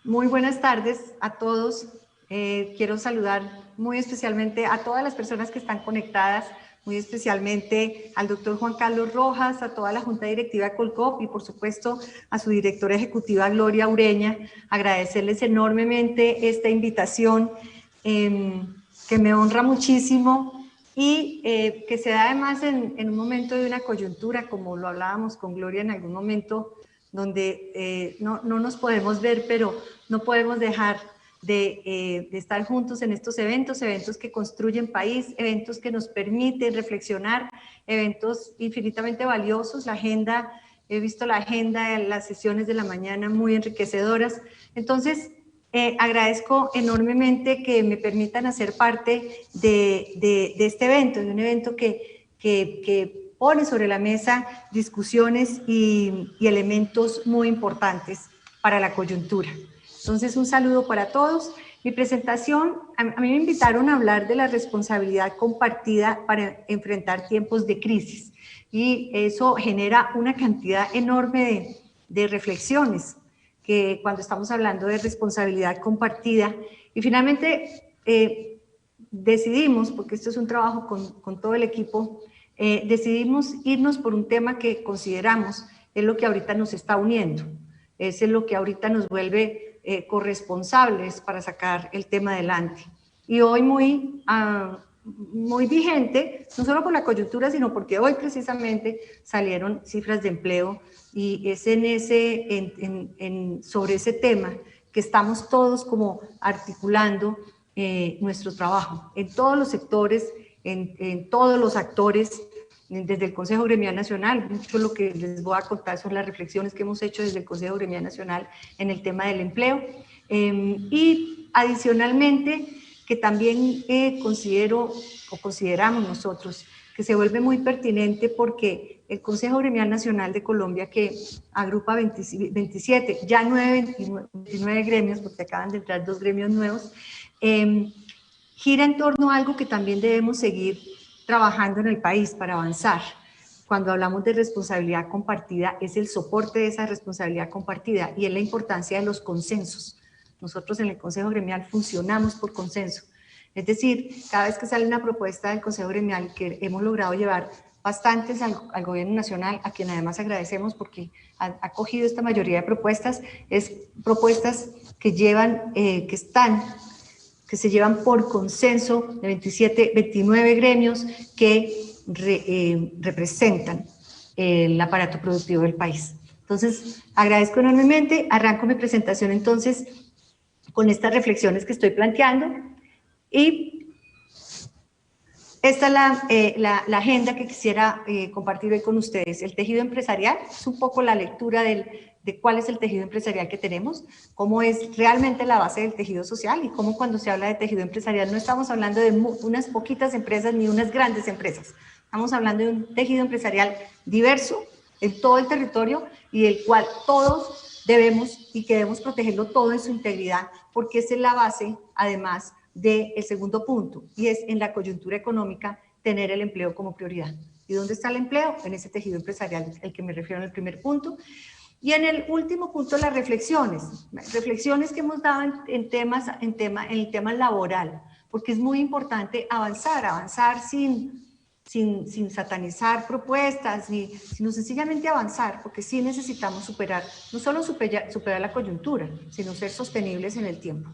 Muy buenas tardes a todos. Quiero saludar muy especialmente a todas las personas que están conectadas, muy especialmente al doctor Juan Carlos Rojas, a toda la Junta Directiva de Colcop y por supuesto a su directora ejecutiva Gloria Ureña. Agradecerles enormemente esta invitación que me honra muchísimo y que se da además en un momento de una coyuntura, como lo hablábamos con Gloria en algún momento, donde no nos podemos ver, pero no podemos dejar de estar juntos en estos eventos que construyen país, eventos que nos permiten reflexionar, eventos infinitamente valiosos. La agenda, he visto la agenda, las sesiones de la mañana muy enriquecedoras. Entonces, agradezco enormemente que me permitan hacer parte de este evento, de un evento que pone sobre la mesa discusiones y elementos muy importantes para la coyuntura. Entonces, un saludo para todos. Mi presentación, a mí me invitaron a hablar de la responsabilidad compartida para enfrentar tiempos de crisis y eso genera una cantidad enorme de reflexiones que cuando estamos hablando de responsabilidad compartida. Y finalmente decidimos, porque esto es un trabajo con todo el equipo, decidimos irnos por un tema que consideramos es lo que ahorita nos está uniendo, es lo que ahorita nos vuelve corresponsables para sacar el tema adelante. Y hoy muy vigente, no solo por la coyuntura, sino porque hoy precisamente salieron cifras de empleo y es sobre ese tema que estamos todos como articulando nuestro trabajo en todos los sectores, en todos los actores, desde el Consejo Gremial Nacional. Mucho lo que les voy a contar son las reflexiones que hemos hecho desde el Consejo Gremial Nacional en el tema del empleo. Y adicionalmente, que también consideramos nosotros que se vuelve muy pertinente porque el Consejo Gremial Nacional de Colombia, que agrupa 27, ya 29 gremios, porque acaban de entrar 2 gremios nuevos, gira en torno a algo que también debemos seguir trabajando en el país para avanzar. Cuando hablamos de responsabilidad compartida, es el soporte de esa responsabilidad compartida y es la importancia de los consensos. Nosotros en el Consejo Gremial funcionamos por consenso. Es decir, cada vez que sale una propuesta del Consejo Gremial que hemos logrado llevar bastantes al Gobierno Nacional, a quien además agradecemos porque ha cogido esta mayoría de propuestas, es propuestas que se llevan por consenso de 29 gremios que representan el aparato productivo del país. Entonces, agradezco enormemente. Arranco mi presentación entonces con estas reflexiones que estoy planteando y esta es la agenda que quisiera compartir hoy con ustedes. El tejido empresarial es un poco la lectura de cuál es el tejido empresarial que tenemos, cómo es realmente la base del tejido social y cómo cuando se habla de tejido empresarial no estamos hablando de unas poquitas empresas ni unas grandes empresas. Estamos hablando de un tejido empresarial diverso en todo el territorio y del cual todos debemos y queremos protegerlo todo en su integridad, porque esa es la base, además, del segundo punto, y es en la coyuntura económica tener el empleo como prioridad. ¿Y dónde está el empleo? En ese tejido empresarial, el que me refiero en el primer punto. Y en el último punto, las reflexiones que hemos dado en el tema laboral, porque es muy importante avanzar sin satanizar propuestas, sino sencillamente avanzar, porque sí necesitamos superar, no solo superar la coyuntura, sino ser sostenibles en el tiempo.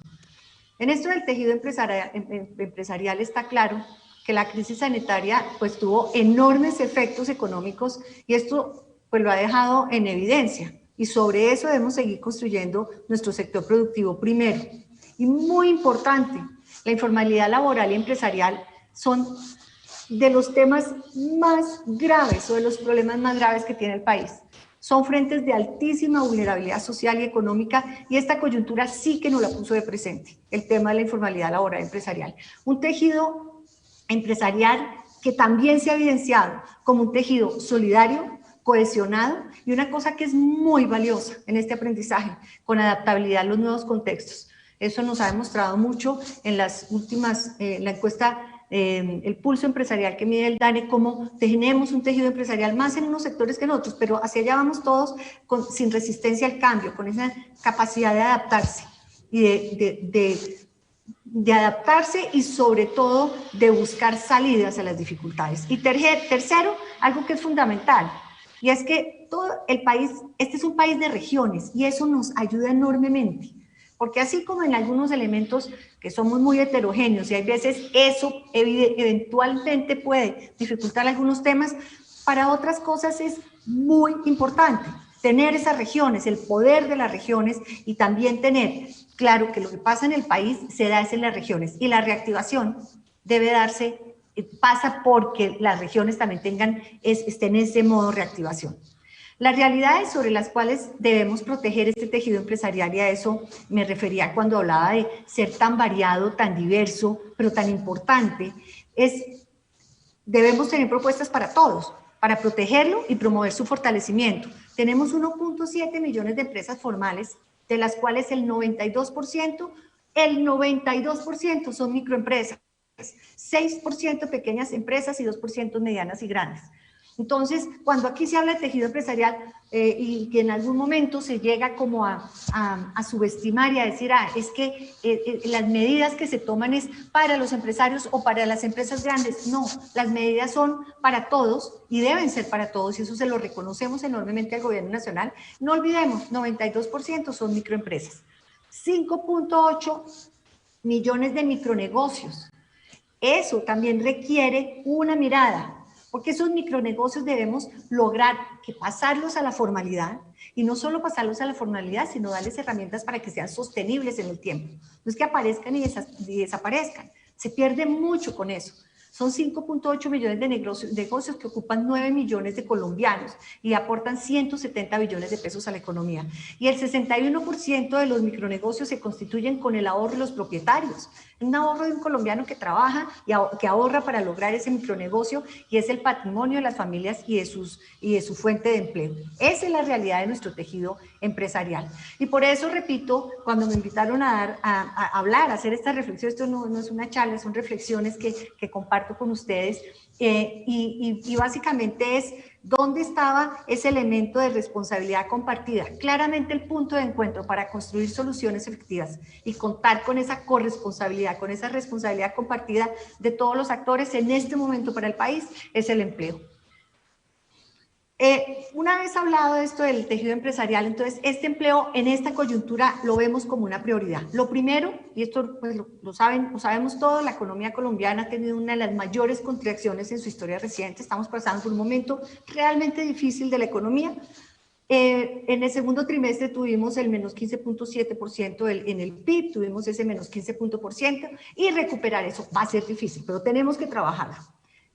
En esto del tejido empresarial está claro que la crisis sanitaria pues tuvo enormes efectos económicos y esto pues lo ha dejado en evidencia y sobre eso debemos seguir construyendo nuestro sector productivo primero. Y muy importante, la informalidad laboral y empresarial son de los temas más graves o de los problemas más graves que tiene el país. Son frentes de altísima vulnerabilidad social y económica y esta coyuntura sí que nos la puso de presente, el tema de la informalidad laboral empresarial. Un tejido empresarial que también se ha evidenciado como un tejido solidario, cohesionado y una cosa que es muy valiosa en este aprendizaje, con adaptabilidad a los nuevos contextos. Eso nos ha demostrado mucho en las últimas, la encuesta el pulso empresarial que mide el DANE, cómo tenemos un tejido empresarial más en unos sectores que en otros, pero hacia allá vamos todos sin resistencia al cambio, con esa capacidad de adaptarse. y de adaptarse y sobre todo de buscar salidas a las dificultades. Y tercero, algo que es fundamental, y es que todo el país, este es un país de regiones y eso nos ayuda enormemente, porque así como en algunos elementos que somos muy heterogéneos y hay veces eso eventualmente puede dificultar algunos temas, para otras cosas es muy importante tener esas regiones, el poder de las regiones y también tener claro que lo que pasa en el país se da en las regiones y la reactivación debe darse, pasa porque las regiones también estén en ese modo de reactivación. Las realidades sobre las cuales debemos proteger este tejido empresarial, y a eso me refería cuando hablaba de ser tan variado, tan diverso, pero tan importante, debemos tener propuestas para todos, para protegerlo y promover su fortalecimiento. Tenemos 1.7 millones de empresas formales, de las cuales el 92% son microempresas, 6% pequeñas empresas y 2% medianas y grandes. Entonces, cuando aquí se habla de tejido empresarial y que en algún momento se llega como a subestimar y a decir, es que las medidas que se toman es para los empresarios o para las empresas grandes. No, las medidas son para todos y deben ser para todos y eso se lo reconocemos enormemente al gobierno nacional. No olvidemos, 92% son microempresas, 5.8 millones de micronegocios. Eso también requiere una mirada, porque esos micronegocios debemos lograr que pasarlos a la formalidad, y no solo pasarlos a la formalidad, sino darles herramientas para que sean sostenibles en el tiempo. No es que aparezcan y desaparezcan, se pierde mucho con eso. Son 5.8 millones de negocios que ocupan 9 millones de colombianos y aportan 170 billones de pesos a la economía. Y el 61% de los micronegocios se constituyen con el ahorro de los propietarios. Un ahorro de un colombiano que trabaja y que ahorra para lograr ese micronegocio y es el patrimonio de las familias y de su fuente de empleo. Esa es la realidad de nuestro tejido empresarial. Y por eso, repito, cuando me invitaron a hablar, a hacer esta reflexión, esto no es una charla, son reflexiones que comparto con ustedes, y básicamente es dónde estaba ese elemento de responsabilidad compartida. Claramente el punto de encuentro para construir soluciones efectivas y contar con esa corresponsabilidad, con esa responsabilidad compartida de todos los actores en este momento para el país es el empleo. Una vez hablado de esto del tejido empresarial, entonces este empleo en esta coyuntura lo vemos como una prioridad. Lo primero, y esto pues lo sabemos todos, la economía colombiana ha tenido una de las mayores contracciones en su historia reciente. Estamos pasando por un momento realmente difícil de la economía. En el segundo trimestre tuvimos el menos 15.7% en el PIB, tuvimos ese menos 15%, y recuperar eso va a ser difícil, pero tenemos que trabajarlo.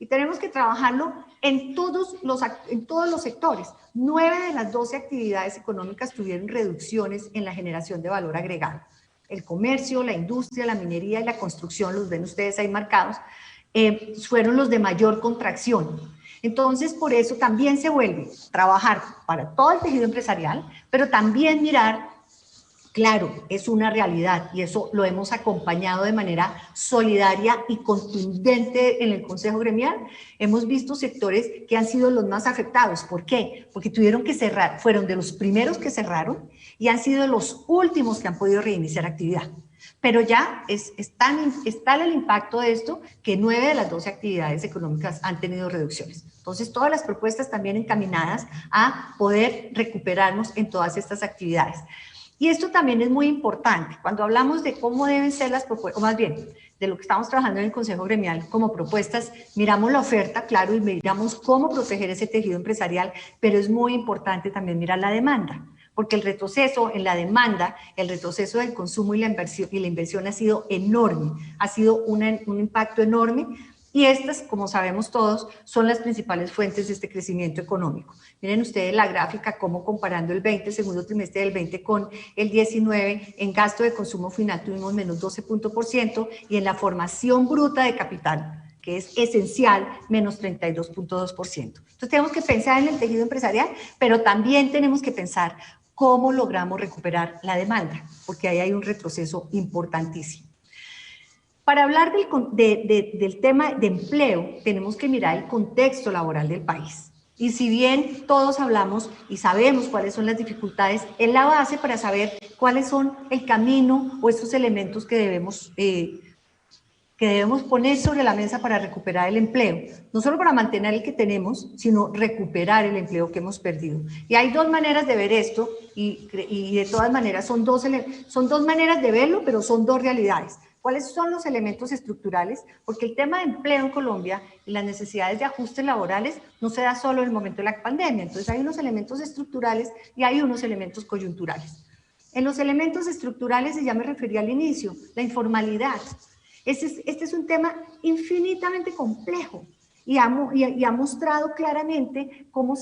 Y tenemos que trabajarlo en todos los sectores. 9 de las 12 actividades económicas tuvieron reducciones en la generación de valor agregado. El comercio, la industria, la minería y la construcción, los ven ustedes ahí marcados, fueron los de mayor contracción. Entonces, por eso también se vuelve a trabajar para todo el tejido empresarial, pero también mirar. Claro, es una realidad y eso lo hemos acompañado de manera solidaria y contundente en el Consejo Gremial. Hemos visto sectores que han sido los más afectados. ¿Por qué? Porque tuvieron que cerrar, fueron de los primeros que cerraron y han sido los últimos que han podido reiniciar actividad. Pero ya es tal el impacto de esto que 9 de las 12 actividades económicas han tenido reducciones. Entonces, todas las propuestas también encaminadas a poder recuperarnos en todas estas actividades. Y esto también es muy importante. Cuando hablamos de cómo deben ser las propuestas, o más bien, de lo que estamos trabajando en el Consejo Gremial como propuestas, miramos la oferta, claro, y miramos cómo proteger ese tejido empresarial, pero es muy importante también mirar la demanda, porque el retroceso en la demanda, el retroceso del consumo y la inversión ha sido enorme, ha sido un impacto enorme. Y estas, como sabemos todos, son las principales fuentes de este crecimiento económico. Miren ustedes la gráfica, cómo comparando el segundo trimestre del 20 con el 19, en gasto de consumo final tuvimos menos 12% y en la formación bruta de capital, que es esencial, menos 32.2%. Entonces tenemos que pensar en el tejido empresarial, pero también tenemos que pensar cómo logramos recuperar la demanda, porque ahí hay un retroceso importantísimo. Para hablar del tema de empleo, tenemos que mirar el contexto laboral del país. Y si bien todos hablamos y sabemos cuáles son las dificultades, es la base para saber cuáles son el camino o esos elementos que debemos poner sobre la mesa para recuperar el empleo. No solo para mantener el que tenemos, sino recuperar el empleo que hemos perdido. Y hay dos maneras de ver esto, y de todas maneras son dos maneras de verlo, pero son dos realidades. ¿Cuáles son los elementos estructurales? Porque el tema de empleo en Colombia y las necesidades de ajustes laborales no se da solo en el momento de la pandemia. Entonces hay unos elementos estructurales y hay unos elementos coyunturales. En los elementos estructurales, y ya me referí al inicio, la informalidad. Este es un tema infinitamente complejo y ha mostrado claramente cómo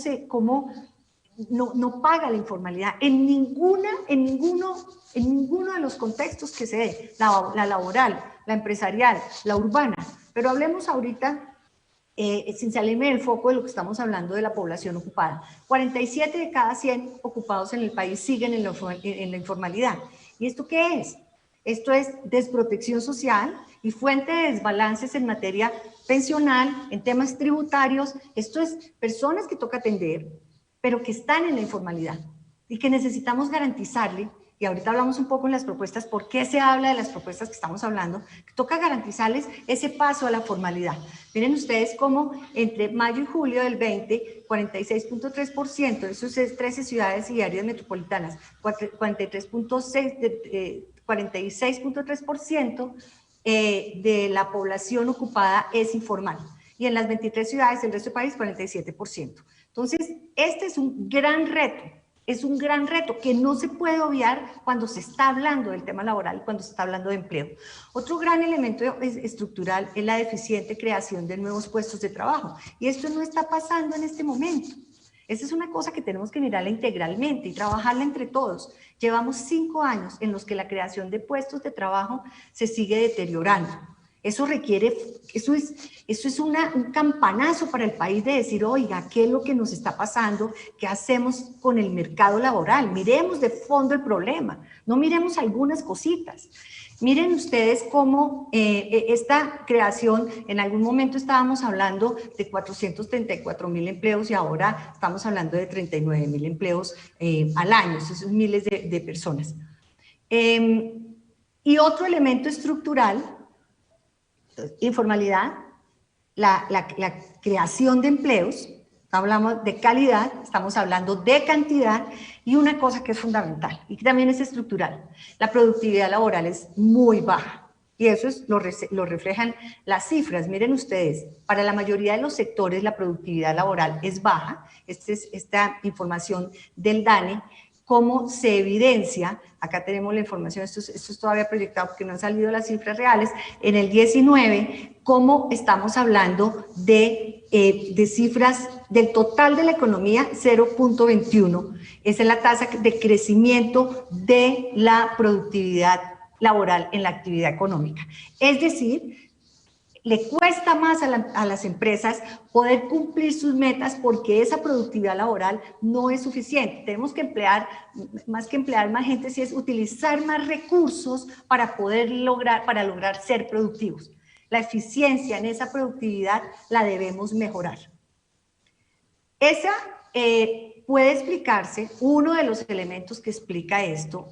no paga la informalidad en ninguno de los contextos que se dé, la laboral, la empresarial, la urbana. Pero hablemos ahorita, sin salirme del foco de lo que estamos hablando de la población ocupada. 47 de cada 100 ocupados en el país siguen en la informalidad. ¿Y esto qué es? Esto es desprotección social y fuente de desbalances en materia pensional, en temas tributarios. Esto es personas que toca atender, pero que están en la informalidad y que necesitamos garantizarle, y ahorita hablamos un poco en las propuestas, por qué se habla de las propuestas que estamos hablando, que toca garantizarles ese paso a la formalidad. Miren ustedes cómo entre mayo y julio del 20, 46.3%, eso es 13 ciudades y áreas metropolitanas, 46.3% de la población ocupada es informal. Y en las 23 ciudades del resto del país, 47%. Entonces, este es un gran reto que no se puede obviar cuando se está hablando del tema laboral, cuando se está hablando de empleo. Otro gran elemento estructural es la deficiente creación de nuevos puestos de trabajo. Y esto no está pasando en este momento. Esa es una cosa que tenemos que mirarla integralmente y trabajarla entre todos. Llevamos 5 años en los que la creación de puestos de trabajo se sigue deteriorando. Eso es un campanazo para el país de decir, oiga, ¿qué es lo que nos está pasando? ¿Qué hacemos con el mercado laboral? Miremos de fondo el problema, no miremos algunas cositas. Miren ustedes cómo esta creación, en algún momento estábamos hablando de 434.000 empleos y ahora estamos hablando de 39.000 empleos al año, esos son miles de personas. Y otro elemento estructural, informalidad, la creación de empleos, hablamos de calidad, estamos hablando de cantidad, y una cosa que es fundamental y que también es estructural, la productividad laboral es muy baja, y eso lo reflejan las cifras. Miren ustedes, para la mayoría de los sectores la productividad laboral es baja. Esta información del DANE, cómo se evidencia, acá tenemos la información, esto es todavía proyectado porque no han salido las cifras reales, en el 19, cómo estamos hablando de cifras del total de la economía, 0.21, esa es la tasa de crecimiento de la productividad laboral en la actividad económica. Es decir, le cuesta más a las empresas poder cumplir sus metas porque esa productividad laboral no es suficiente. Tenemos que emplear, más que emplear más gente, sí es utilizar más recursos para lograr ser productivos. La eficiencia en esa productividad la debemos mejorar. Esa puede explicarse, uno de los elementos que explica esto,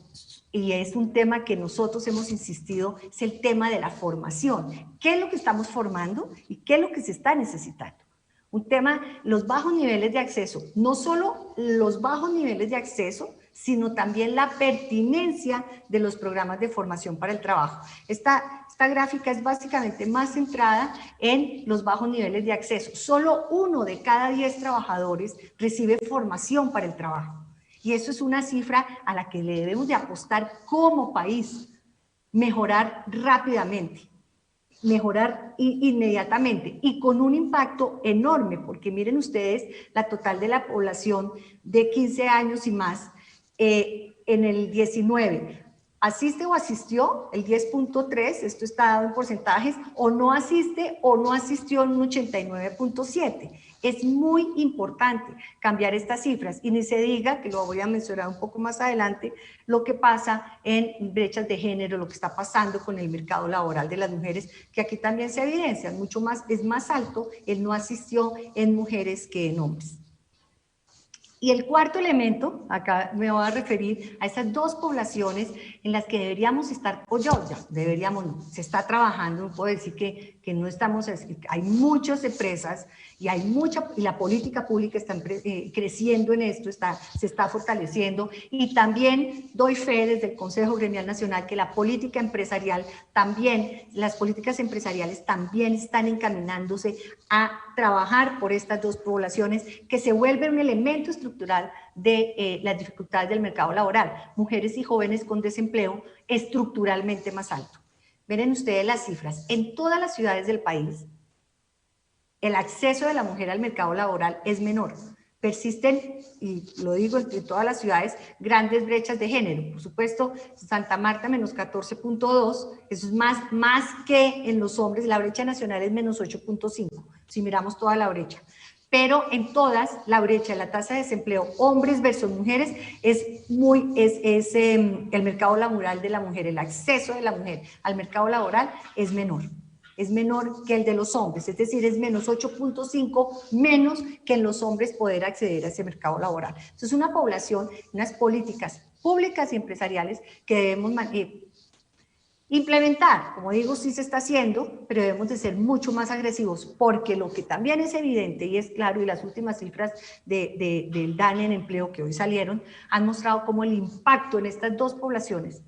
y es un tema que nosotros hemos insistido, es el tema de la formación. ¿Qué es lo que estamos formando y qué es lo que se está necesitando? Un tema, los bajos niveles de acceso, no solo los bajos niveles de acceso, sino también la pertinencia de los programas de formación para el trabajo. Esta gráfica es básicamente más centrada en los bajos niveles de acceso. Solo 1 de cada 10 trabajadores recibe formación para el trabajo. Y eso es una cifra a la que le debemos de apostar como país, mejorar rápidamente, mejorar inmediatamente y con un impacto enorme, porque miren ustedes, la total de la población de 15 años y más, en el 19, asiste o asistió el 10.3, esto está dado en porcentajes, o no asiste o no asistió en un 89.7. Es muy importante cambiar estas cifras y ni se diga, que lo voy a mencionar un poco más adelante, lo que pasa en brechas de género, lo que está pasando con el mercado laboral de las mujeres, que aquí también se evidencia, es más alto el no asistió en mujeres que en hombres. Y el cuarto elemento, acá me voy a referir a esas dos poblaciones en las que deberíamos estar, o ya deberíamos, no, se está trabajando, no puedo decir que no estamos, hay muchas empresas y hay y la política pública está creciendo en esto, se está fortaleciendo, y también doy fe desde el Consejo Gremial Nacional que la política empresarial también, las políticas empresariales también están encaminándose a trabajar por estas dos poblaciones que se vuelven un elemento estructural de las dificultades del mercado laboral, mujeres y jóvenes con desempleo estructuralmente más alto. Miren ustedes las cifras, en todas las ciudades del país, el acceso de la mujer al mercado laboral es menor. Persisten, y lo digo en todas las ciudades, grandes brechas de género. Por supuesto, Santa Marta menos 14.2, eso es más que en los hombres, la brecha nacional es menos 8.5, si miramos toda la brecha. Pero en todas, la brecha, la tasa de desempleo, hombres versus mujeres, el mercado laboral de la mujer, el acceso de la mujer al mercado laboral es menor que el de los hombres, es decir, es menos 8.5, menos que en los hombres poder acceder a ese mercado laboral. Entonces, una población, unas políticas públicas y empresariales que debemos implementar, como digo, sí se está haciendo, pero debemos de ser mucho más agresivos, porque lo que también es evidente y es claro, y las últimas cifras del DANE en empleo que hoy salieron, han mostrado cómo el impacto en estas dos poblaciones,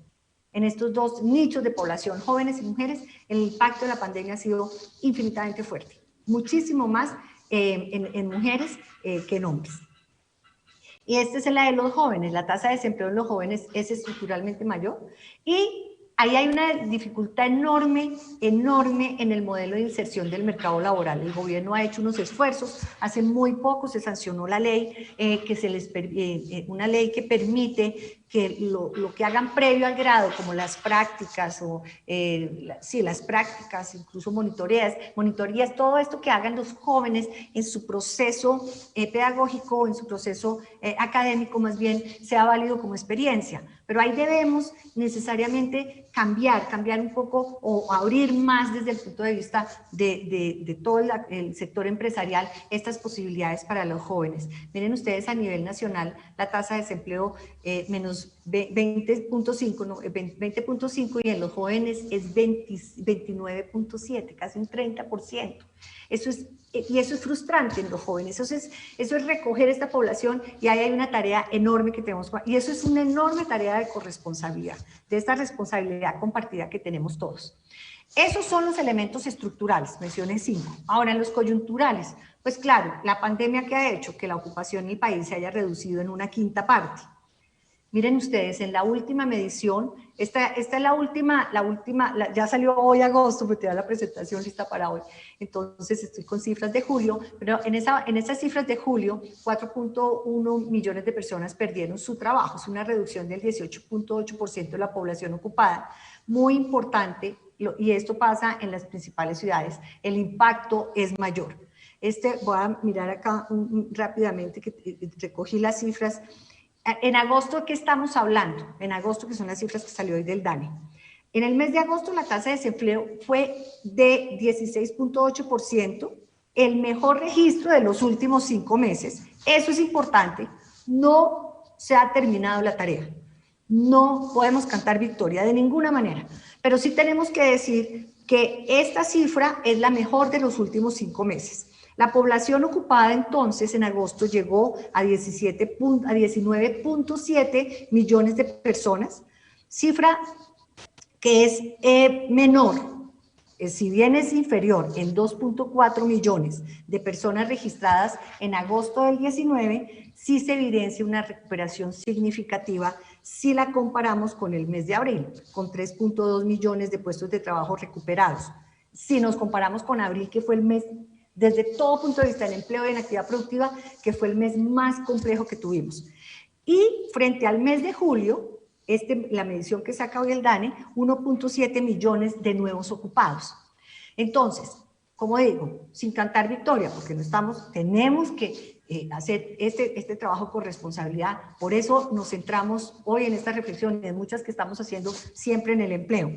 en estos dos nichos de población, jóvenes y mujeres, el impacto de la pandemia ha sido infinitamente fuerte, muchísimo más en mujeres que en hombres. Y esta es la de los jóvenes, la tasa de desempleo en los jóvenes es estructuralmente mayor, y ahí hay una dificultad enorme en el modelo de inserción del mercado laboral. El gobierno ha hecho unos esfuerzos, hace muy poco se sancionó la ley, una ley que permite que lo que hagan previo al grado, como las prácticas, las prácticas, incluso monitorías, todo esto que hagan los jóvenes en su proceso pedagógico, en su proceso académico, más bien, sea válido como experiencia. Pero ahí debemos necesariamente cambiar un poco o abrir más desde el punto de vista de todo el sector empresarial estas posibilidades para los jóvenes. Miren ustedes a nivel nacional la tasa de desempleo menos 20.5, ¿no? 20.5 y en los jóvenes es 29.7, casi un 30%. Eso es frustrante en los jóvenes, eso es recoger esta población y ahí hay una tarea enorme que tenemos, y eso es una enorme tarea de corresponsabilidad, de esta responsabilidad compartida que tenemos todos. Esos son los elementos estructurales, mencioné 5. Ahora, en los coyunturales, pues claro, la pandemia que ha hecho que la ocupación en el país se haya reducido en una quinta parte. Miren ustedes, en la última medición, esta es la última, ya salió hoy agosto, porque tenía la presentación lista para hoy, entonces estoy con cifras de julio, pero en esas cifras de julio, 4.1 millones de personas perdieron su trabajo, es una reducción del 18.8% de la población ocupada, muy importante, y esto pasa en las principales ciudades, el impacto es mayor. Voy a mirar acá rápidamente, que recogí las cifras. En agosto, ¿qué estamos hablando? En agosto, que son las cifras que salió hoy del DANE. En el mes de agosto, la tasa de desempleo fue de 16.8%, el mejor registro de los últimos 5 meses. Eso es importante. No se ha terminado la tarea. No podemos cantar victoria de ninguna manera, pero sí tenemos que decir que esta cifra es la mejor de los últimos 5 meses. La población ocupada entonces en agosto llegó a 19.7 millones de personas, cifra que es menor, si bien es inferior en 2.4 millones de personas registradas en agosto del 19, sí se evidencia una recuperación significativa si la comparamos con el mes de abril, con 3.2 millones de puestos de trabajo recuperados. Si nos comparamos con abril, que fue el mes, desde todo punto de vista del empleo y en actividad productiva, que fue el mes más complejo que tuvimos. Y frente al mes de julio, la medición que saca hoy el DANE, 1.7 millones de nuevos ocupados. Entonces, como digo, sin cantar victoria, porque no estamos, tenemos que hacer este trabajo con responsabilidad. Por eso nos centramos hoy en esta reflexión y en muchas que estamos haciendo siempre en el empleo.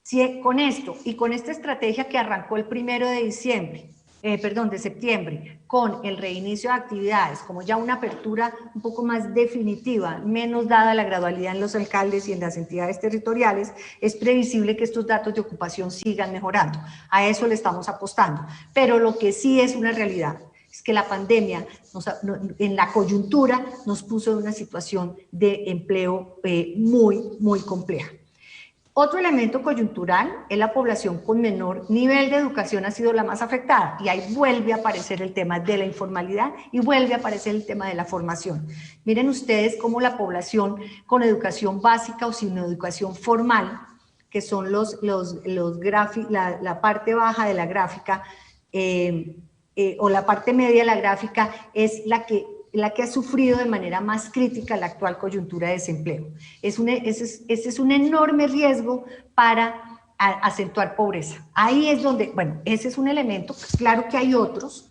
Si con esto y con esta estrategia que arrancó el 1 de diciembre, de septiembre, con el reinicio de actividades, como ya una apertura un poco más definitiva, menos dada la gradualidad en los alcaldes y en las entidades territoriales, es previsible que estos datos de ocupación sigan mejorando. A eso le estamos apostando. Pero lo que sí es una realidad es que la pandemia en la coyuntura nos puso en una situación de empleo muy compleja. Otro elemento coyuntural es la población con menor nivel de educación ha sido la más afectada, y ahí vuelve a aparecer el tema de la informalidad y vuelve a aparecer el tema de la formación. Miren ustedes cómo la población con educación básica o sin educación formal, que son la parte baja de la gráfica, o la parte media de la gráfica, es la que ha sufrido de manera más crítica la actual coyuntura de desempleo. Ese es un enorme riesgo para acentuar pobreza. Ahí es donde, bueno, ese es un elemento, claro que hay otros,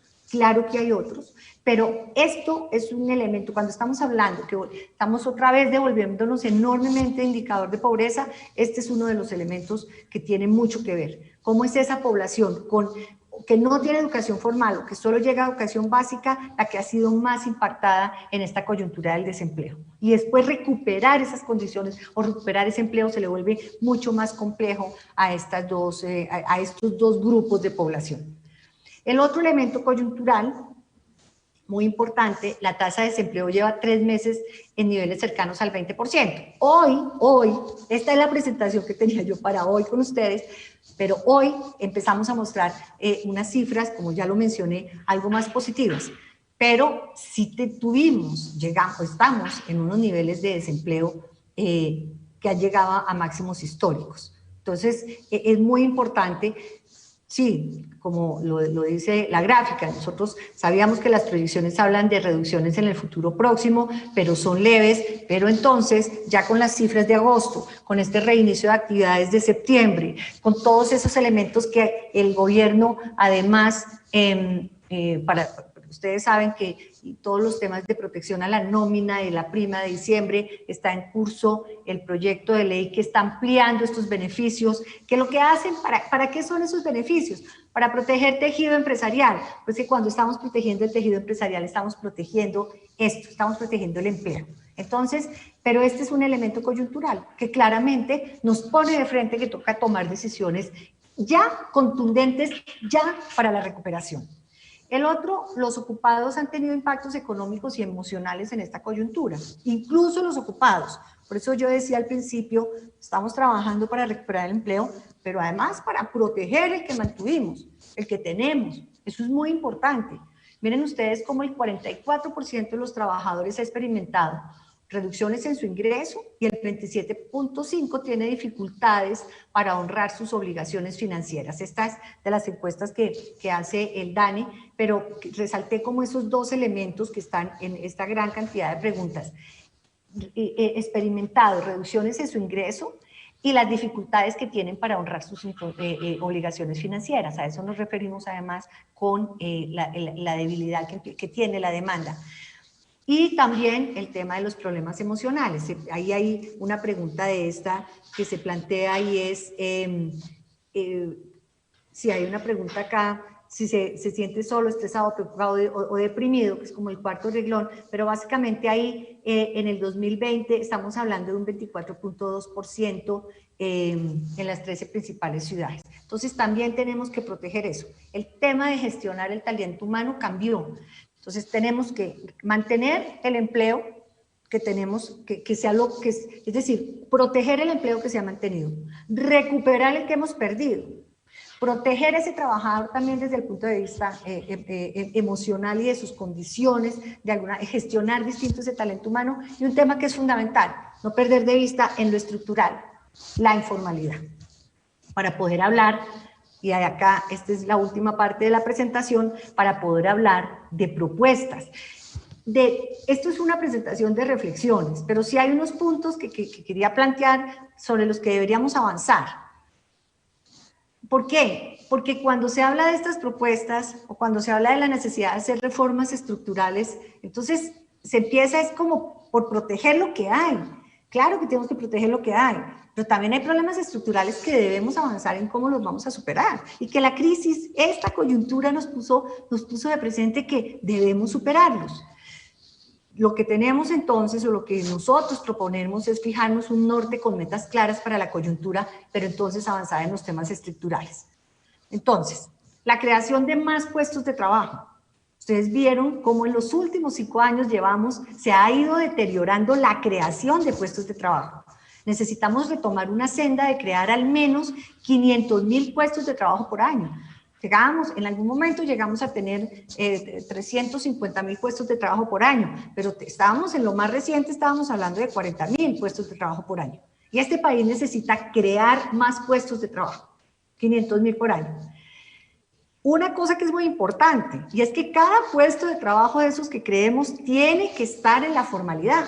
pero esto es un elemento, cuando estamos hablando, que estamos otra vez devolviéndonos enormemente indicador de pobreza, este es uno de los elementos que tiene mucho que ver. ¿Cómo es esa población que no tiene educación formal o que solo llega a educación básica, la que ha sido más impactada en esta coyuntura del desempleo? Y después recuperar esas condiciones o recuperar ese empleo se le vuelve mucho más complejo a estos dos grupos de población. El otro elemento coyuntural muy importante, la tasa de desempleo lleva 3 meses en niveles cercanos al 20%. Hoy, esta es la presentación que tenía yo para hoy con ustedes, pero hoy empezamos a mostrar unas cifras, como ya lo mencioné, algo más positivas. Pero sí estamos en unos niveles de desempleo que han llegado a máximos históricos. Entonces, es muy importante. Sí, como lo dice la gráfica, nosotros sabíamos que las proyecciones hablan de reducciones en el futuro próximo, pero son leves, pero entonces ya con las cifras de agosto, con este reinicio de actividades de septiembre, con todos esos elementos que el gobierno además, ustedes saben que todos los temas de protección a la nómina de la prima de diciembre, está en curso el proyecto de ley que está ampliando estos beneficios, que lo que hacen, ¿para qué son esos beneficios? Para proteger tejido empresarial, pues que cuando estamos protegiendo el tejido empresarial estamos protegiendo esto, estamos protegiendo el empleo. Entonces, pero este es un elemento coyuntural que claramente nos pone de frente que toca tomar decisiones ya contundentes, ya para la recuperación. El otro, los ocupados han tenido impactos económicos y emocionales en esta coyuntura, incluso los ocupados. Por eso yo decía al principio, estamos trabajando para recuperar el empleo, pero además para proteger el que mantuvimos, el que tenemos. Eso es muy importante. Miren ustedes cómo el 44% de los trabajadores ha experimentado reducciones en su ingreso y el 27.5% tiene dificultades para honrar sus obligaciones financieras. Esta es de las encuestas que hace el DANE, pero resalté como esos dos elementos que están en esta gran cantidad de preguntas. Experimentado reducciones en su ingreso y las dificultades que tienen para honrar sus obligaciones financieras. A eso nos referimos además con la debilidad que tiene la demanda. Y también el tema de los problemas emocionales. Ahí hay una pregunta de esta que se plantea y es, si hay una pregunta acá, si se siente solo, estresado, preocupado o deprimido, que es como el cuarto reglón, pero básicamente ahí en el 2020 estamos hablando de un 24.2% en las 13 principales ciudades. Entonces también tenemos que proteger eso. El tema de gestionar el talento humano cambió. Entonces tenemos que mantener el empleo que tenemos, que sea lo que es decir, proteger el empleo que se ha mantenido, recuperar el que hemos perdido, proteger a ese trabajador también desde el punto de vista emocional y de sus condiciones, gestionar distinto ese talento humano, y un tema que es fundamental, no perder de vista en lo estructural, la informalidad, para poder hablar. Y acá, esta es la última parte de la presentación, para poder hablar de propuestas. Esto es una presentación de reflexiones, pero sí hay unos puntos que quería plantear sobre los que deberíamos avanzar. ¿Por qué? Porque cuando se habla de estas propuestas, o cuando se habla de la necesidad de hacer reformas estructurales, entonces se empieza es como por proteger lo que hay. Claro que tenemos que proteger lo que hay, pero también hay problemas estructurales que debemos avanzar en cómo los vamos a superar. Y que la crisis, esta coyuntura nos puso de presente que debemos superarlos. Lo que tenemos entonces, o lo que nosotros proponemos, es fijarnos un norte con metas claras para la coyuntura, pero entonces avanzar en los temas estructurales. Entonces, la creación de más puestos de trabajo. Ustedes vieron cómo en los últimos 5 años se ha ido deteriorando la creación de puestos de trabajo. Necesitamos retomar una senda de crear al menos 500.000 puestos de trabajo por año. En algún momento llegamos a tener 350.000 puestos de trabajo por año, pero en lo más reciente estábamos hablando de 40.000 puestos de trabajo por año. Y este país necesita crear más puestos de trabajo, 500.000 por año. Una cosa que es muy importante, y es que cada puesto de trabajo de esos que creemos tiene que estar en la formalidad.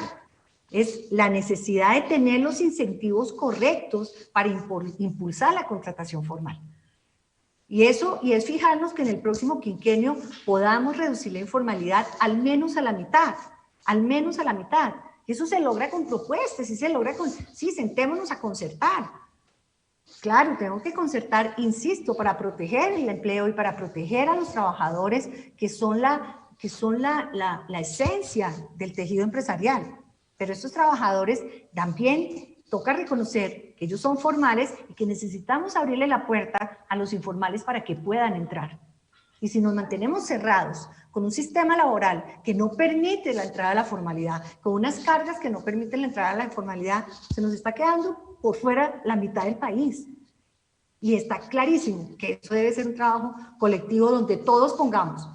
Es la necesidad de tener los incentivos correctos para impulsar la contratación formal. Y es fijarnos que en el próximo quinquenio podamos reducir la informalidad al menos a la mitad, Y eso se logra con propuestas, sentémonos a concertar. Claro, tenemos que concertar, insisto, para proteger el empleo y para proteger a los trabajadores que son la esencia del tejido empresarial. Pero estos trabajadores también toca reconocer que ellos son formales y que necesitamos abrirle la puerta a los informales para que puedan entrar. Y si nos mantenemos cerrados con un sistema laboral que no permite la entrada a la formalidad, con unas cargas que no permiten la entrada a la informalidad, se nos está quedando por fuera la mitad del país. Y está clarísimo que eso debe ser un trabajo colectivo donde todos pongamos,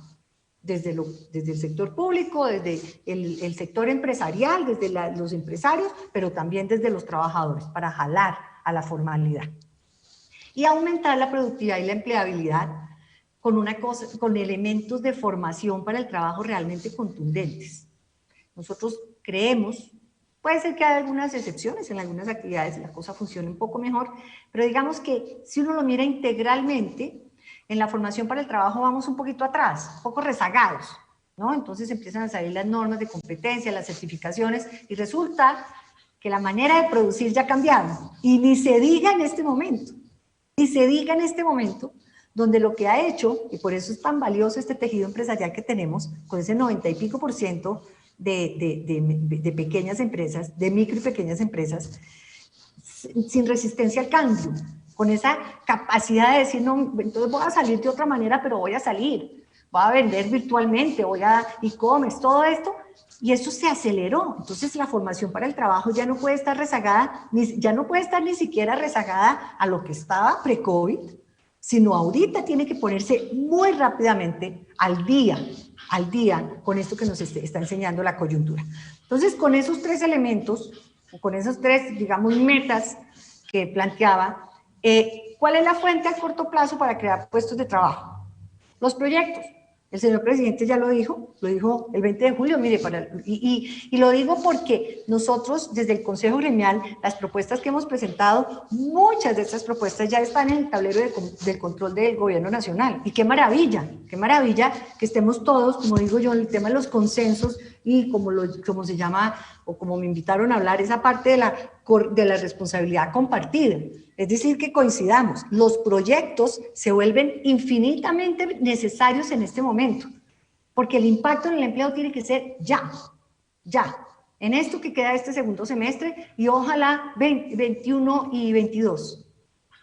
desde el sector público, desde el sector empresarial, desde los empresarios, pero también desde los trabajadores, para jalar a la formalidad. Y aumentar la productividad y la empleabilidad con elementos de formación para el trabajo realmente contundentes. Nosotros creemos, puede ser que haya algunas excepciones, en algunas actividades la cosa funcione un poco mejor, pero digamos que si uno lo mira integralmente, en la formación para el trabajo vamos un poquito atrás, un poco rezagados, ¿no? Entonces empiezan a salir las normas de competencia, las certificaciones, y resulta que la manera de producir ya ha cambiado. Y ni se diga en este momento, donde lo que ha hecho, y por eso es tan valioso este tejido empresarial que tenemos, con ese 90 y pico % de pequeñas empresas, de micro y pequeñas empresas, sin resistencia al cambio, con esa capacidad de decir, no, entonces voy a salir de otra manera, pero voy a salir, voy a vender virtualmente, voy a e-commerce, todo esto, y eso se aceleró. Entonces la formación para el trabajo ya no puede estar rezagada, ya no puede estar ni siquiera rezagada a lo que estaba pre-COVID, sino ahorita tiene que ponerse muy rápidamente al día con esto que nos está enseñando la coyuntura. Entonces, con esos 3 elementos, con esas 3, digamos, metas que planteaba, ¿cuál es la fuente a corto plazo para crear puestos de trabajo? Los proyectos. El señor presidente ya lo dijo el 20 de julio, mire, y lo digo porque nosotros desde el Consejo Gremial, las propuestas que hemos presentado, muchas de estas propuestas ya están en el tablero del control del gobierno nacional, y qué maravilla que estemos todos, como digo yo, en el tema de los consensos, y como se llama, o como me invitaron a hablar, esa parte de la responsabilidad compartida. Es decir, que coincidamos. Los proyectos se vuelven infinitamente necesarios en este momento, porque el impacto en el empleo tiene que ser ya, en esto que queda este segundo semestre, y ojalá 21 y 22.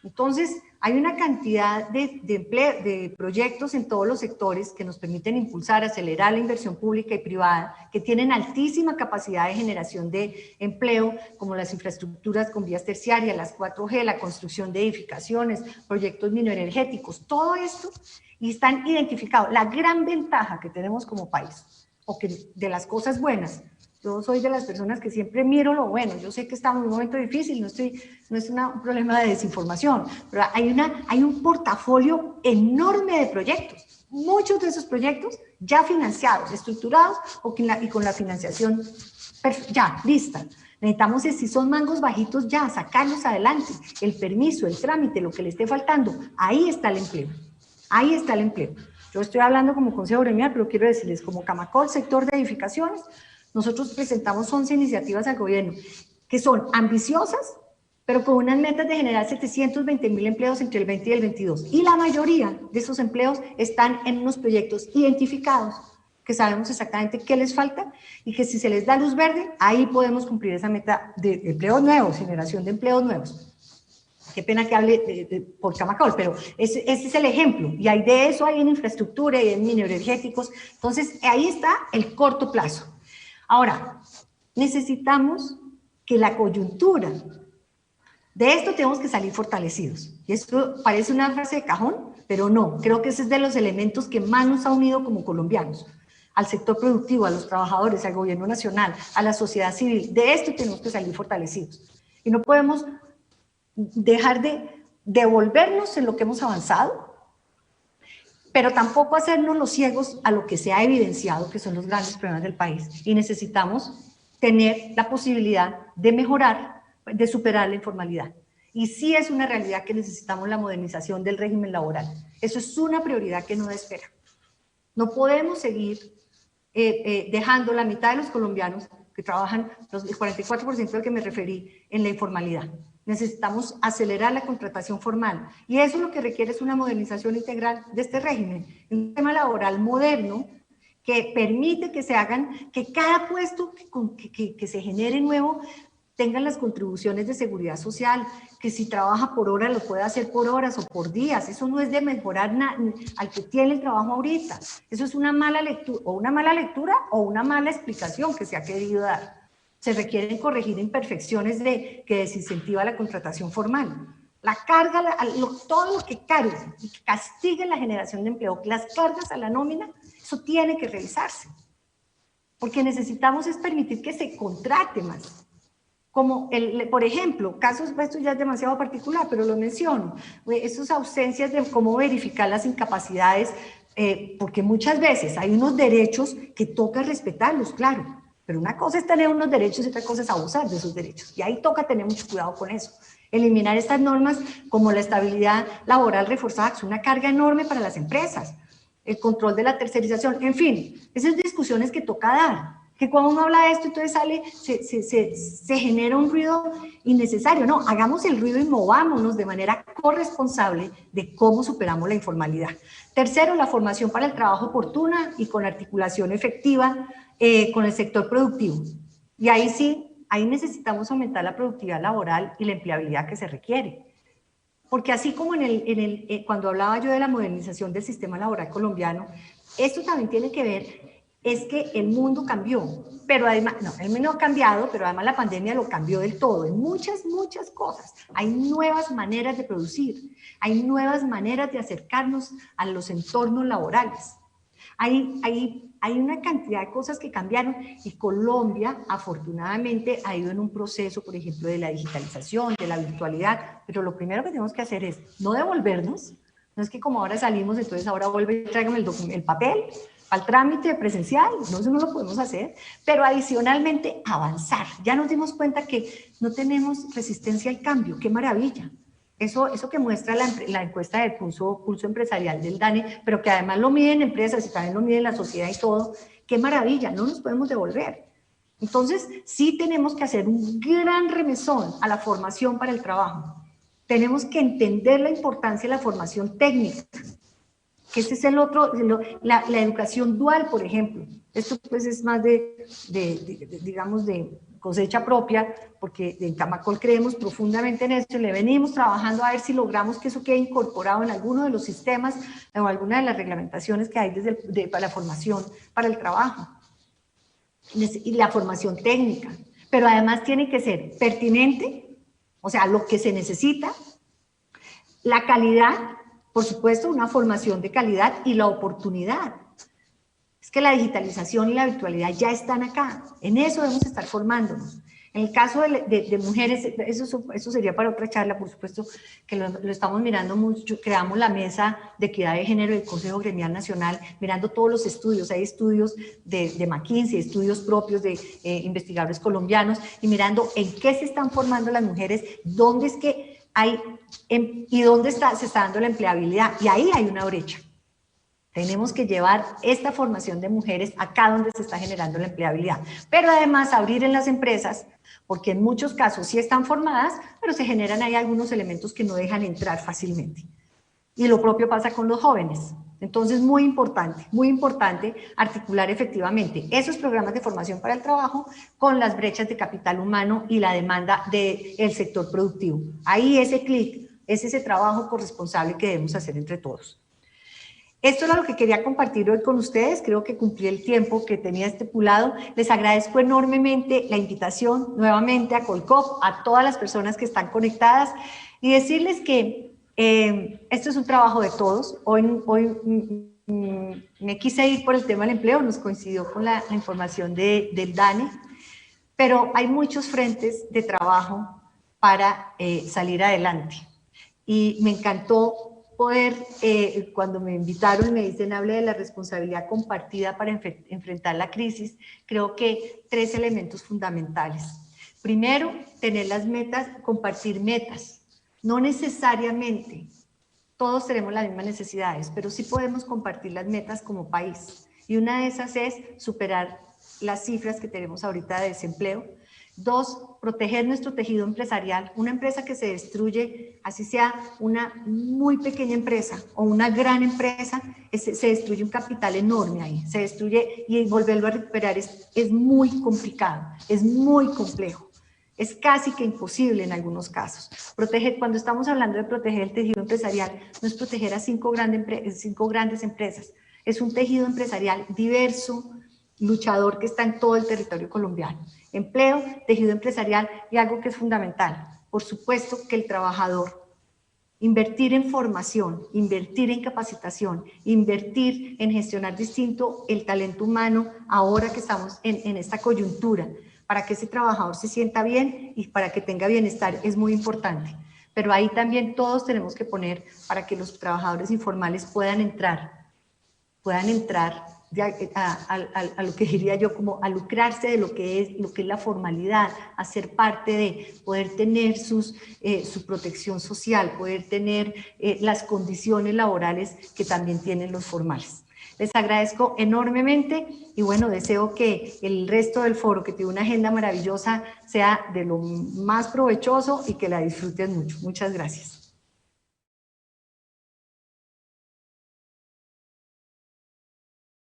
Entonces, hay una cantidad de proyectos en todos los sectores que nos permiten impulsar, acelerar la inversión pública y privada, que tienen altísima capacidad de generación de empleo, como las infraestructuras con vías terciarias, las 4G, la construcción de edificaciones, proyectos minoenergéticos, todo esto, y están identificados. La gran ventaja que tenemos como país, o que de las cosas buenas, yo soy de las personas que siempre miro lo bueno. Yo sé que estamos en un momento difícil, no es un problema de desinformación, pero hay un portafolio enorme de proyectos. Muchos de esos proyectos ya financiados, estructurados y con la financiación ya lista. Necesitamos, si son mangos bajitos, ya sacarlos adelante. El permiso, el trámite, lo que le esté faltando, ahí está el empleo. Ahí está el empleo. Yo estoy hablando como Consejo Gremial, pero quiero decirles, como Camacol, sector de edificaciones, nosotros presentamos 11 iniciativas al gobierno. que son ambiciosas, pero con unas metas de generar 720.000 empleos entre el 20 y el 22. Y la mayoría de esos empleos están en unos proyectos identificados, que sabemos exactamente qué les falta y que si se les da luz verde, ahí podemos cumplir esa meta de empleos nuevos, generación de empleos nuevos. Qué pena que hable por Camacol, pero ese es el ejemplo. Y hay de eso, hay en infraestructura y en mineroenergéticos. Entonces, ahí está el corto plazo. Ahora, necesitamos que la coyuntura, de esto tenemos que salir fortalecidos. Y esto parece una frase de cajón, pero no. Creo que ese es de los elementos que más nos ha unido como colombianos. Al sector productivo, a los trabajadores, al gobierno nacional, a la sociedad civil. De esto tenemos que salir fortalecidos. Y no podemos dejar de devolvernos en lo que hemos avanzado, pero tampoco hacernos los ciegos a lo que se ha evidenciado, que son los grandes problemas del país. Y necesitamos tener la posibilidad de mejorar, de superar la informalidad. Y sí es una realidad que necesitamos la modernización del régimen laboral. Eso es una prioridad que no da espera. No podemos seguir dejando la mitad de los colombianos que trabajan, el 44% al que me referí, en la informalidad. Necesitamos acelerar la contratación formal. Y eso lo que requiere es una modernización integral de este régimen. Un sistema laboral moderno que permite que se hagan, que cada puesto que se genere nuevo tengan las contribuciones de seguridad social, que si trabaja por hora lo pueda hacer por horas o por días. Eso no es de mejorar al que tiene el trabajo ahorita. Eso es una mala lectura o una mala explicación que se ha querido dar. Se requieren corregir imperfecciones que desincentiva la contratación formal. La carga, todo lo que carga y que castigue la generación de empleo, las cargas a la nómina, eso tiene que revisarse. Porque necesitamos es permitir que se contrate más. Como, por ejemplo, casos, esto ya es demasiado particular, pero lo menciono, esas ausencias de cómo verificar las incapacidades, porque muchas veces hay unos derechos que toca respetarlos, claro, pero una cosa es tener unos derechos y otra cosa es abusar de esos derechos, y ahí toca tener mucho cuidado con eso. Eliminar estas normas como la estabilidad laboral reforzada, que es una carga enorme para las empresas, el control de la tercerización, en fin, esas discusiones que toca dar. Que cuando uno habla de esto, entonces se genera un ruido innecesario. No, hagamos el ruido y movámonos de manera corresponsable de cómo superamos la informalidad. Tercero, la formación para el trabajo oportuna y con articulación efectiva con el sector productivo. Y ahí sí, ahí necesitamos aumentar la productividad laboral y la empleabilidad que se requiere. Porque así como cuando hablaba yo de la modernización del sistema laboral colombiano, esto también tiene que ver es que el mundo cambió, pero además, no, el mundo ha cambiado, pero además la pandemia lo cambió del todo, en muchas cosas. Hay nuevas maneras de producir, hay nuevas maneras de acercarnos a los entornos laborales. Hay una cantidad de cosas que cambiaron y Colombia, afortunadamente, ha ido en un proceso, por ejemplo, de la digitalización, de la virtualidad, pero lo primero que tenemos que hacer es no devolvernos, no es que como ahora salimos, entonces ahora vuelve y tráigame el papel, al trámite presencial, no, eso no lo podemos hacer, pero adicionalmente avanzar. Ya nos dimos cuenta que no tenemos resistencia al cambio, qué maravilla. Eso que muestra la encuesta del pulso empresarial del DANE, pero que además lo miden empresas y también lo miden la sociedad y todo, qué maravilla, no nos podemos devolver. Entonces, sí tenemos que hacer un gran remesón a la formación para el trabajo. Tenemos que entender la importancia de la formación técnica, que este es el otro, la educación dual, por ejemplo. Esto pues es más digamos, de cosecha propia, porque en Camacol creemos profundamente en esto, le venimos trabajando a ver si logramos que eso quede incorporado en alguno de los sistemas o alguna de las reglamentaciones que hay para la formación para el trabajo. Y la formación técnica, pero además tiene que ser pertinente, o sea, lo que se necesita, la calidad, por supuesto, una formación de calidad y la oportunidad. Es que la digitalización y la virtualidad ya están acá. En eso debemos estar formándonos. En el caso de mujeres, eso sería para otra charla, por supuesto, que lo estamos mirando mucho. Creamos la mesa de equidad de género del Consejo Gremial Nacional, mirando todos los estudios. Hay estudios de McKinsey, estudios propios de investigadores colombianos, y mirando en qué se están formando las mujeres, dónde es que hay, y dónde se está dando la empleabilidad. Y ahí hay una brecha. Tenemos que llevar esta formación de mujeres acá donde se está generando la empleabilidad. Pero además abrir en las empresas porque en muchos casos sí están formadas, pero se generan ahí algunos elementos que no dejan entrar fácilmente. Y lo propio pasa con los jóvenes. Entonces, muy importante articular efectivamente esos programas de formación para el trabajo con las brechas de capital humano y la demanda del sector productivo. Ahí ese clic es ese trabajo corresponsable que debemos hacer entre todos. Esto era lo que quería compartir hoy con ustedes. Creo que cumplí el tiempo que tenía estipulado. Les agradezco enormemente la invitación nuevamente a Colcop, a todas las personas que están conectadas y decirles que esto es un trabajo de todos. Hoy me quise ir por el tema del empleo, nos coincidió con la información del DANE, pero hay muchos frentes de trabajo para salir adelante. Y me encantó poder, cuando me invitaron, me dicen, hable de la responsabilidad compartida para enfrentar la crisis, creo que 3 elementos fundamentales. Primero, tener las metas, compartir metas. No necesariamente todos tenemos las mismas necesidades, pero sí podemos compartir las metas como país. Y una de esas es superar las cifras que tenemos ahorita de desempleo. 2, proteger nuestro tejido empresarial. Una empresa que se destruye, así sea una muy pequeña empresa o una gran empresa, se destruye un capital enorme ahí, se destruye, y volverlo a recuperar es muy complicado, es muy complejo. Es casi que imposible en algunos casos. Proteger, cuando estamos hablando de proteger el tejido empresarial, no es proteger a 5 grandes empresas, es un tejido empresarial diverso, luchador, que está en todo el territorio colombiano. Empleo, tejido empresarial y algo que es fundamental, por supuesto que el trabajador. Invertir en formación, invertir en capacitación, invertir en gestionar distinto el talento humano ahora que estamos en esta coyuntura, para que ese trabajador se sienta bien y para que tenga bienestar, es muy importante. Pero ahí también todos tenemos que poner para que los trabajadores informales puedan entrar a lo que diría yo como a lucrarse de lo que es la formalidad, a ser parte de, poder tener su protección social, poder tener las condiciones laborales que también tienen los formales. Les agradezco enormemente y bueno, deseo que el resto del foro, que tiene una agenda maravillosa, sea de lo más provechoso y que la disfruten mucho. Muchas gracias.